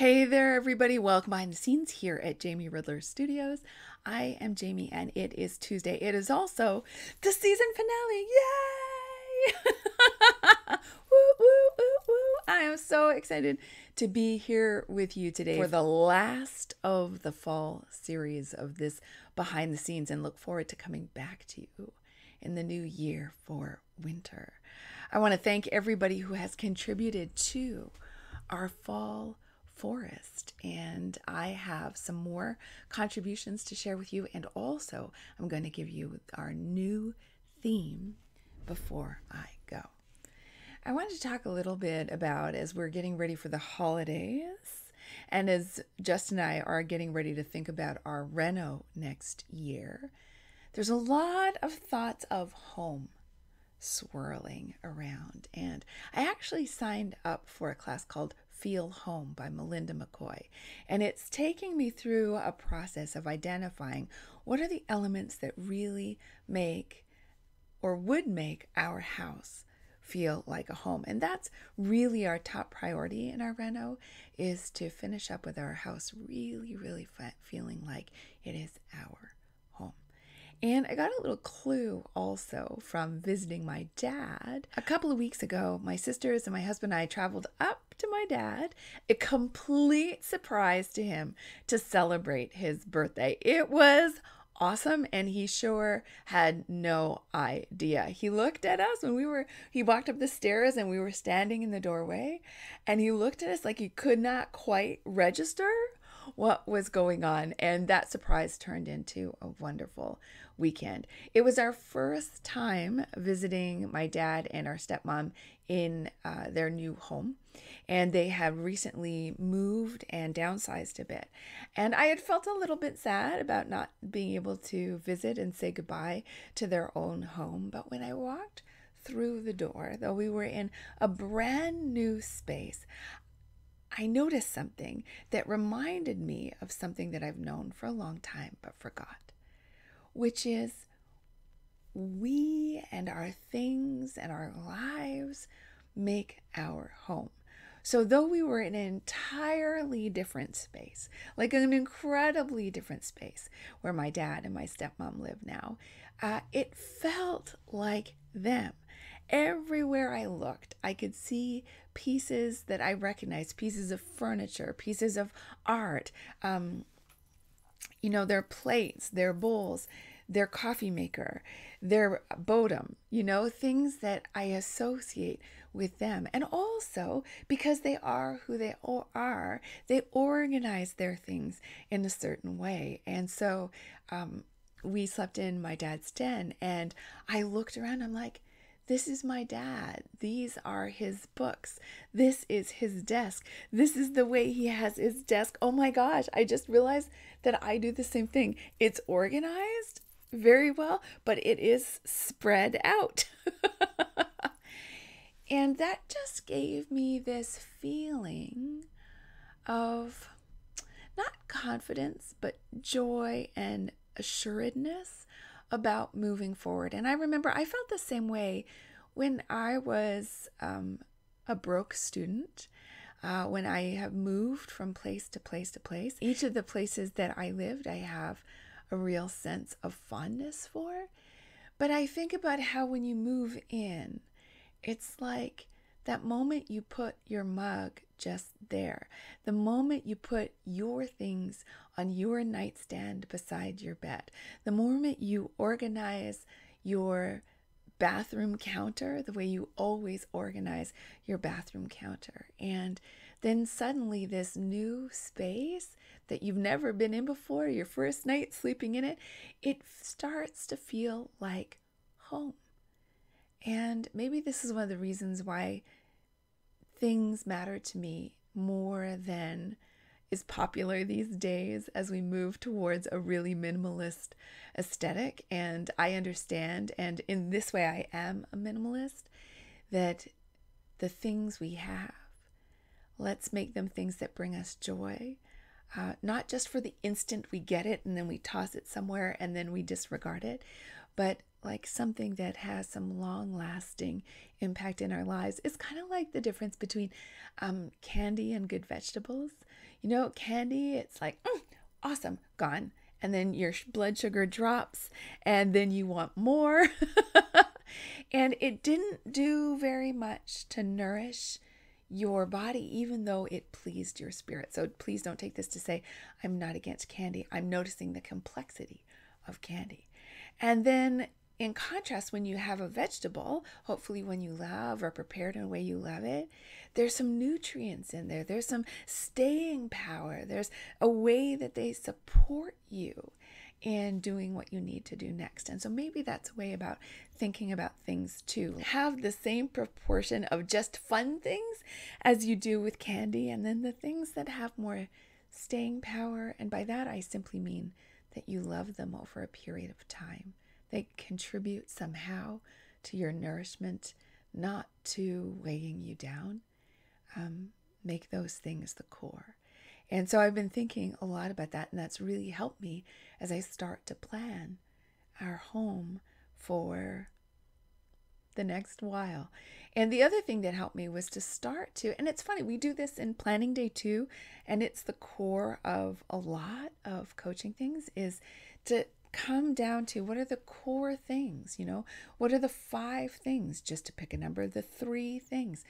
Hey there, everybody. Welcome behind the scenes here at Jamie Riddler Studios. I am Jamie, and it is Tuesday. It is also the season finale. Yay! Woo, woo, woo, woo. I am so excited to be here with you today for the last of the fall series of this behind the scenes, and look forward to coming back to you in the new year for winter. I want to thank everybody who has contributed to our fall forest, and I have some more contributions to share with you, and also I'm going to give you our new theme before I go. I wanted to talk a little bit about, as we're getting ready for the holidays and as Justin and I are getting ready to think about our reno next year, there's a lot of thoughts of home swirling around, and I actually signed up for a class called Feel Home by Melinda McCoy, and it's taking me through a process of identifying what are the elements that really make or would make our house feel like a home. And that's really our top priority in our reno, is to finish up with our house really feeling like it is our home. And I got a little clue also from visiting my dad. A couple of weeks ago, my sisters and my husband and I traveled up to my dad, a complete surprise to him, to celebrate his birthday. It was awesome, and he sure had no idea. He looked at us when he walked up the stairs and we were standing in the doorway, and he looked at us like he could not quite register what was going on, and that surprise turned into a wonderful weekend. It was our first time visiting my dad and our stepmom in their new home, and they have recently moved and downsized a bit. And I had felt a little bit sad about not being able to visit and say goodbye to their own home, but when I walked through the door, though we were in a brand new space, I noticed something that reminded me of something that I've known for a long time but forgot, which is we and our things and our lives make our home. So though we were in an entirely different space, like an incredibly different space where my dad and my stepmom live now, it felt like them. Everywhere I looked, I could see pieces that I recognized, pieces of furniture, pieces of art, their plates, their bowls, their coffee maker, their bodum, things that I associate with them. And also, because they are who they are, they organize their things in a certain way. And so we slept in my dad's den, and I looked around, I'm like, this is my dad. These are his books. This is his desk. This is the way he has his desk. Oh my gosh, I just realized that I do the same thing. It's organized very well, but it is spread out. And that just gave me this feeling of not confidence, but joy and assuredness about moving forward. And I remember I felt the same way when I was a broke student, when I have moved from place to place to place. Each of the places that I lived, I have a real sense of fondness for. But I think about how when you move in, it's like that moment you put your mug just there, the moment you put your things on your nightstand beside your bed, the moment you organize your bathroom counter the way you always organize your bathroom counter. And then suddenly this new space that you've never been in before, your first night sleeping in it, it starts to feel like home. And maybe this is one of the reasons why things matter to me more than is popular these days as we move towards a really minimalist aesthetic. And I understand, and in this way I am a minimalist, that the things we have, let's make them things that bring us joy. Not just for the instant we get it and then we toss it somewhere and then we disregard it, but like something that has some long-lasting impact in our lives. It's kind of like the difference between candy and good vegetables. You know, candy, it's like, awesome, gone. And then your blood sugar drops, and then you want more. And it didn't do very much to nourish your body, even though it pleased your spirit. So please don't take this to say I'm not against candy. I'm noticing the complexity of candy. And then in contrast, when you have a vegetable, hopefully when you love or prepared in a way you love it, there's some nutrients in there. There's some staying power. There's a way that they support you in doing what you need to do next. And so maybe that's a way about thinking about things too. Have the same proportion of just fun things as you do with candy, and then the things that have more staying power. And by that, I simply mean that you love them over a period of time. They contribute somehow to your nourishment, not to weighing you down. Make those things the core. And so I've been thinking a lot about that, and that's really helped me as I start to plan our home for the next while. And the other thing that helped me was to start to, and it's funny, we do this in planning day too, and it's the core of a lot of coaching things, is to come down to what are the core things, what are the 5 things, just to pick a number, the 3 things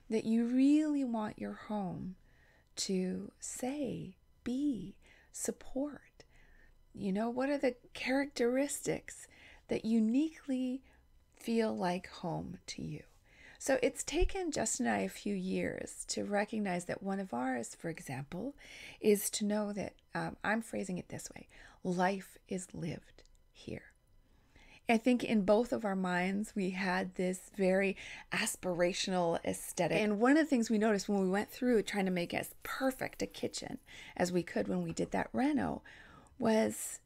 that you really want your home to say, be, support. What are the characteristics that uniquely feel like home to you? So it's taken Justin and I a few years to recognize that one of ours, for example, is to know that, I'm phrasing it this way, life is lived here. I think in both of our minds, we had this very aspirational aesthetic. And one of the things we noticed when we went through trying to make as perfect a kitchen as we could when we did that reno was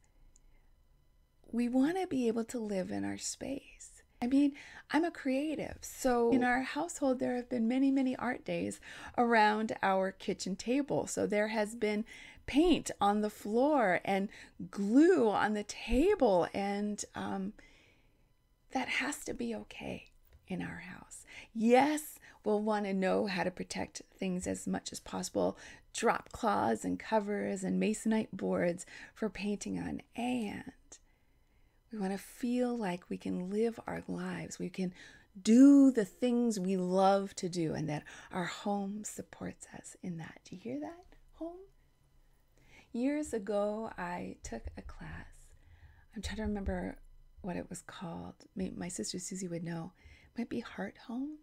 we want to be able to live in our space. I mean, I'm a creative, so in our household, there have been many, many art days around our kitchen table. So there has been paint on the floor and glue on the table, and that has to be okay in our house. Yes, we'll want to know how to protect things as much as possible, drop cloths and covers and masonite boards for painting on, and we want to feel like we can live our lives. We can do the things we love to do, and that our home supports us in that. Do you hear that, home? Years ago, I took a class. I'm trying to remember what it was called. My sister Susie would know. It might be Heart Home.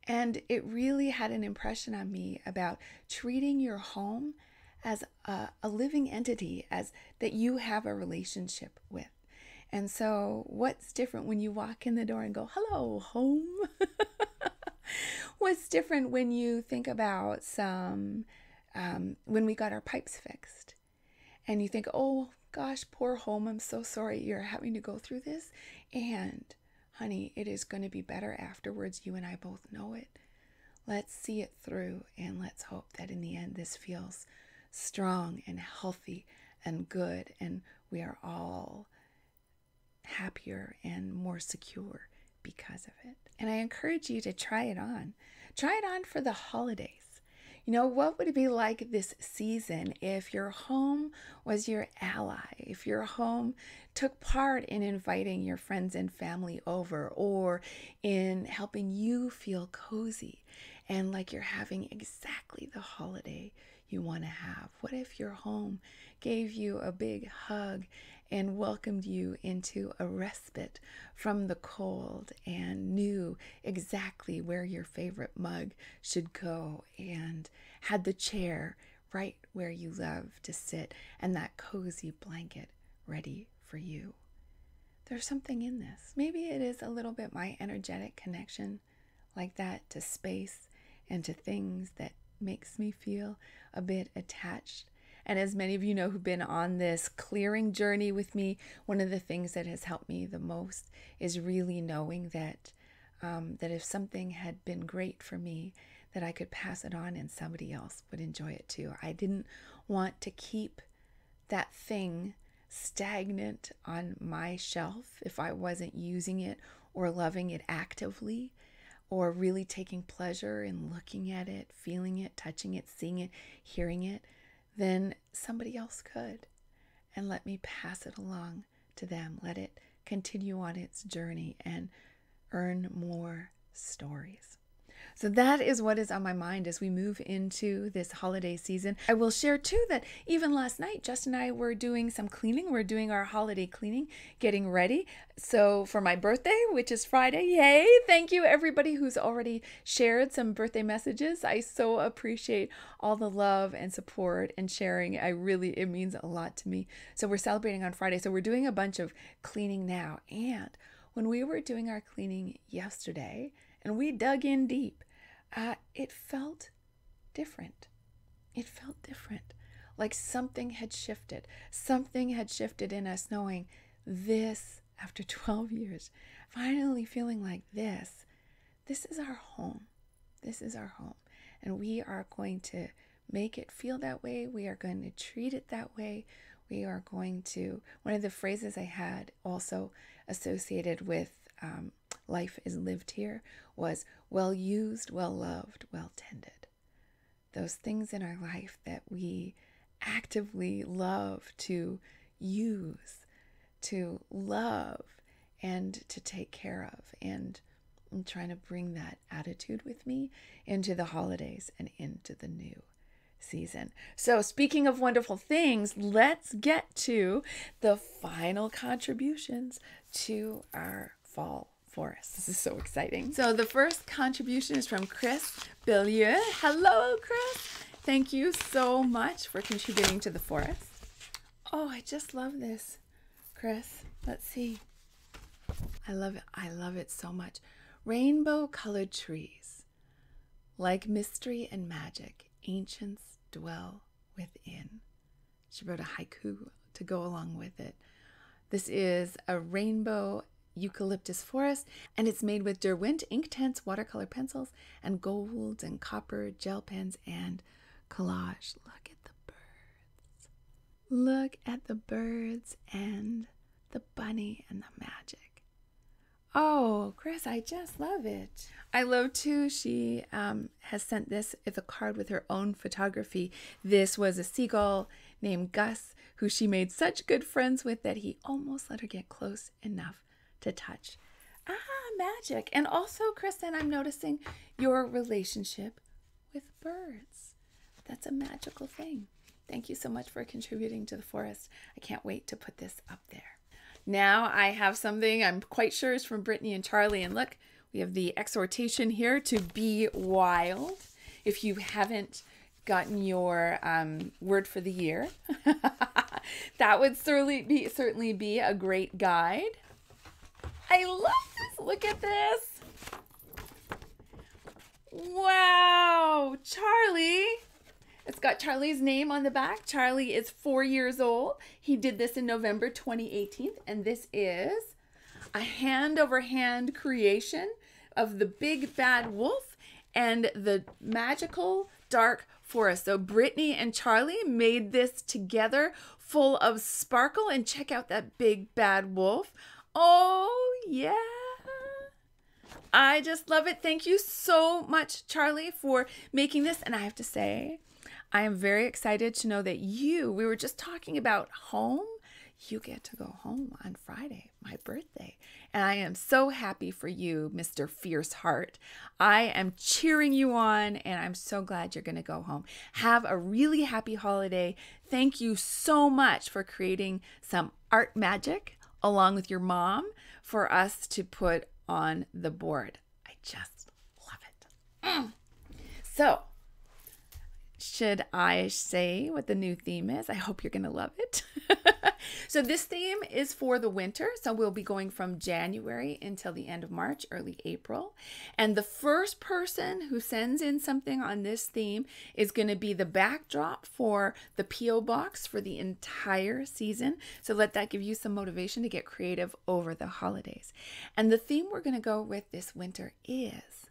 And it really had an impression on me about treating your home as a living entity, as that you have a relationship with. And so what's different when you walk in the door and go, hello, home? What's different when you think about when we got our pipes fixed and you think, oh gosh, poor home, I'm so sorry you're having to go through this. And honey, it is going to be better afterwards. You and I both know it. Let's see it through, and let's hope that in the end this feels strong and healthy and good, and we are all happier and more secure because of it. And I encourage you to try it on. Try it on for the holidays. What would it be like this season if your home was your ally, if your home took part in inviting your friends and family over, or in helping you feel cozy and like you're having exactly the holiday you want to have? What if your home gave you a big hug and welcomed you into a respite from the cold and knew exactly where your favorite mug should go and had the chair right where you love to sit and that cozy blanket ready for you? There's something in this. Maybe it is a little bit my energetic connection like that to space and to things that makes me feel a bit attached. And as many of you know who've been on this clearing journey with me, one of the things that has helped me the most is really knowing that that if something had been great for me, that I could pass it on and somebody else would enjoy it too. I didn't want to keep that thing stagnant on my shelf if I wasn't using it or loving it actively, or really taking pleasure in looking at it, feeling it, touching it, seeing it, hearing it. then somebody else could. And let me pass it along to them. Let it continue on its journey and earn more stories. So that is what is on my mind as we move into this holiday season. I will share too that even last night, Justin and I were doing some cleaning. We're doing our holiday cleaning, getting ready. So for my birthday, which is Friday, yay! Thank you everybody who's already shared some birthday messages. I so appreciate all the love and support and sharing. It means a lot to me. So we're celebrating on Friday. So we're doing a bunch of cleaning now. And when we were doing our cleaning yesterday, and we dug in deep, it felt different. It felt different. Like something had shifted. Something had shifted in us, knowing this, after 12 years, finally feeling like this is our home. This is our home. And we are going to make it feel that way. We are going to treat it that way. We are going to, one of the phrases I had also associated with life is lived here was well used, well loved, well tended. Those things in our life that we actively love to use, to love, and to take care of. And I'm trying to bring that attitude with me into the holidays and into the new season. So speaking of wonderful things, let's get to the final contributions to our fall forest. This is so exciting. So the first contribution is from Chris Billieux. Hello, Chris. Thank you so much for contributing to the forest. Oh, I just love this, Chris. Let's see. I love it. I love it so much. Rainbow colored trees, like mystery and magic, ancients dwell within. She wrote a haiku to go along with it. This is a rainbow eucalyptus forest, and it's made with Derwent Inktense watercolor pencils and gold and copper gel pens and collage. Look at the birds. Look at the birds and the bunny and the magic. Oh, Chris, I just love it. I love too, she has sent this with a card with her own photography. This was a seagull named Gus, who she made such good friends with that he almost let her get close enough to touch. Magic. And also, Kristen, I'm noticing your relationship with birds. That's a magical thing. Thank you so much for contributing to the forest. I can't wait to put this up there. Now I have something I'm quite sure is from Brittany and Charlie. And look, we have the exhortation here to be wild. If you haven't gotten your word for the year, that would certainly be a great guide. I love this. Look at this. Wow, Charlie. It's got Charlie's name on the back. Charlie is 4 years old. He did this in November 2018, and this is a hand-over-hand creation of the big bad wolf and the magical dark forest. So Brittany and Charlie made this together, full of sparkle, and check out that big bad wolf. Oh, yeah. I just love it. Thank you so much, Charlie, for making this. And I have to say, I am very excited to know that we were just talking about home. You get to go home on Friday, my birthday. And I am so happy for you, Mr. Fierce Heart. I am cheering you on, and I'm so glad you're going to go home. Have a really happy holiday. Thank you so much for creating some art magic along with your mom for us to put on the board. I just love it. So, should I say what the new theme is? I hope you're going to love it. So this theme is for the winter. So we'll be going from January until the end of March, early April. And the first person who sends in something on this theme is going to be the backdrop for the P.O. box for the entire season. So let that give you some motivation to get creative over the holidays. And the theme we're going to go with this winter is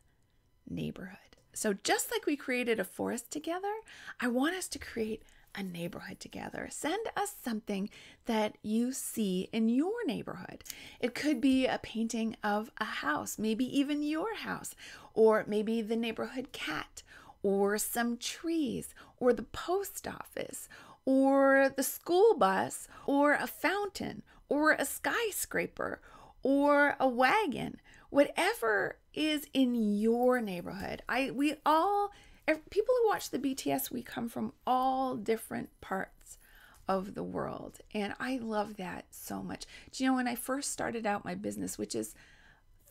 neighborhood. So just like we created a forest together, I want us to create a neighborhood together. Send us something that you see in your neighborhood. It could be a painting of a house, maybe even your house, or maybe the neighborhood cat, or some trees, or the post office, or the school bus, or a fountain, or a skyscraper, or a wagon, whatever is in your neighborhood. People who watch the BTS, we come from all different parts of the world. And I love that so much. Do you know, when I first started out my business, which is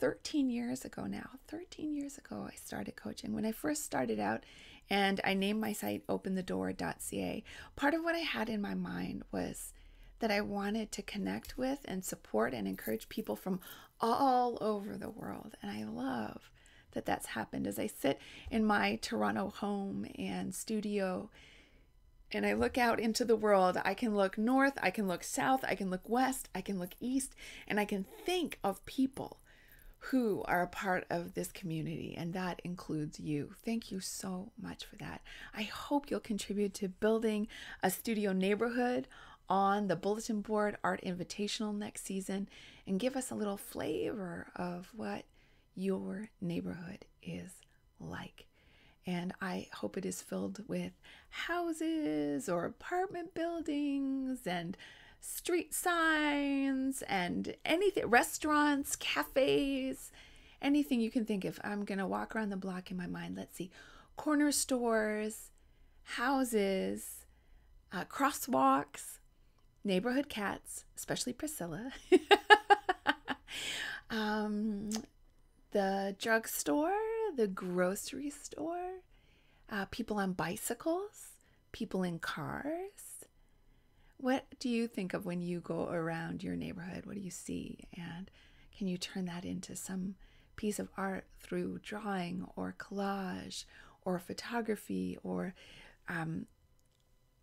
13 years ago now, 13 years ago, I started coaching. When I first started out and I named my site openthedoor.ca, part of what I had in my mind was that I wanted to connect with and support and encourage people from all over the world. And I love that that's happened. As I sit in my Toronto home and studio and I look out into the world, I can look north, I can look south, I can look west, I can look east, and I can think of people who are a part of this community, and that includes you. Thank you so much for that. I hope you'll contribute to building a studio neighborhood on the Bulletin Board Art Invitational next season and give us a little flavor of what your neighborhood is like. And I hope it is filled with houses or apartment buildings and street signs and anything, restaurants, cafes, anything you can think of. I'm going to walk around the block in my mind. Let's see. Corner stores, houses, crosswalks, neighborhood cats, especially Priscilla, the drugstore, the grocery store, people on bicycles, people in cars. What do you think of when you go around your neighborhood? What do you see? And can you turn that into some piece of art through drawing or collage or photography or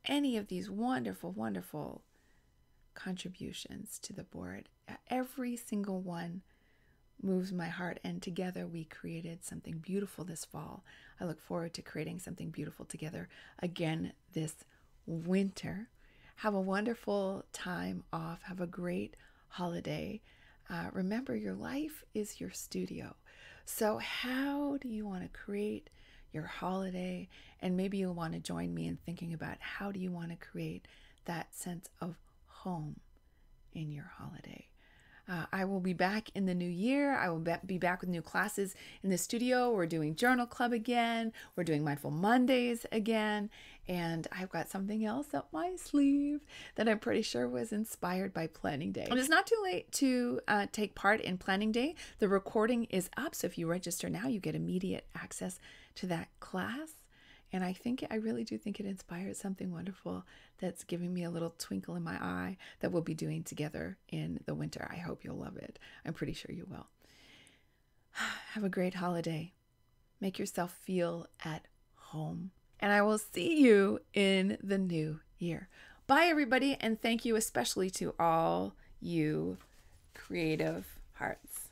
any of these wonderful, wonderful contributions to the board? Every single one moves my heart, and together we created something beautiful this fall. I look forward to creating something beautiful together again this winter. Have a wonderful time off. Have a great holiday. Remember, your life is your studio. So how do you want to create your holiday? And maybe you'll want to join me in thinking about how do you want to create that sense of home in your holiday. I will be back in the new year. I will be back with new classes in the studio. We're doing Journal Club again. We're doing Mindful Mondays again. And I've got something else up my sleeve that I'm pretty sure was inspired by Planning Day. And it's not too late to take part in Planning Day. The recording is up, so if you register now, you get immediate access to that class. And I really do think it inspires something wonderful that's giving me a little twinkle in my eye that we'll be doing together in the winter. I hope you'll love it. I'm pretty sure you will. Have a great holiday. Make yourself feel at home. And I will see you in the new year. Bye, everybody. And thank you especially to all you creative hearts.